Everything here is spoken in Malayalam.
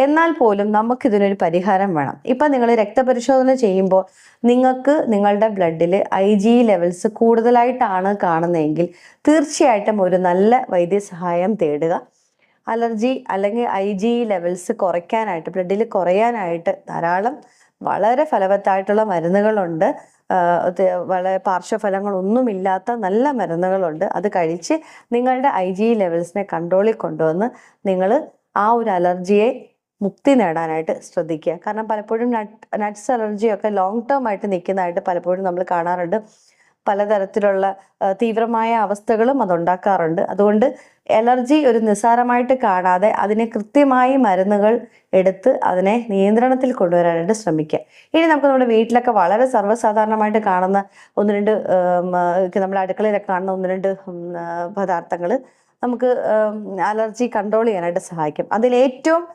എന്നാൽ പോലും നമുക്കിതിനൊരു പരിഹാരം വേണം. ഇപ്പം നിങ്ങൾ രക്തപരിശോധന ചെയ്യുമ്പോൾ നിങ്ങൾക്ക് നിങ്ങളുടെ ബ്ലഡിൽ IgE ലെവൽസ് കൂടുതലായിട്ടാണ് കാണുന്നതെങ്കിൽ തീർച്ചയായിട്ടും ഒരു നല്ല വൈദ്യസഹായം തേടുക. അലർജി അല്ലെങ്കിൽ IgE ലെവൽസ് കുറയ്ക്കാനായിട്ട്, ബ്ലഡിൽ കുറയാനായിട്ട് ധാരാളം വളരെ ഫലവത്തായിട്ടുള്ള മരുന്നുകളുണ്ട്. വളരെ പാർശ്വഫലങ്ങളൊന്നുമില്ലാത്ത നല്ല മരുന്നുകളുണ്ട്. അത് കഴിച്ച് നിങ്ങളുടെ IgE ലെവൽസിനെ കൺട്രോളിൽ കൊണ്ടുവന്ന് നിങ്ങൾ ആ ഒരു അലർജിയെ മുക്തി നേടാനായിട്ട് ശ്രദ്ധിക്കുക. കാരണം പലപ്പോഴും നട്ട്സ് അലർജിയൊക്കെ ലോങ് ടേം ആയിട്ട് നിൽക്കുന്നതായിട്ട് പലപ്പോഴും നമ്മൾ കാണാറുണ്ട്. പലതരത്തിലുള്ള തീവ്രമായ അവസ്ഥകളും അതുണ്ടാക്കാറുണ്ട്. അതുകൊണ്ട് അലർജി ഒരു നിസ്സാരമായിട്ട് കാണാതെ അതിനെ കൃത്യമായി മരുന്നുകൾ എടുത്ത് അതിനെ നിയന്ത്രണത്തിൽ കൊണ്ടുവരാനായിട്ട് ശ്രമിക്കുക. ഇനി നമുക്ക് നമ്മുടെ വീട്ടിലൊക്കെ വളരെ സർവ്വസാധാരണമായിട്ട് കാണുന്ന ഒന്ന് രണ്ട് നമ്മുടെ അടുക്കളയിലൊക്കെ കാണുന്ന ഒന്ന് രണ്ട് പദാർത്ഥങ്ങൾ നമുക്ക് അലർജി കൺട്രോൾ ചെയ്യാനായിട്ട് സഹായിക്കും. അതിലേറ്റവും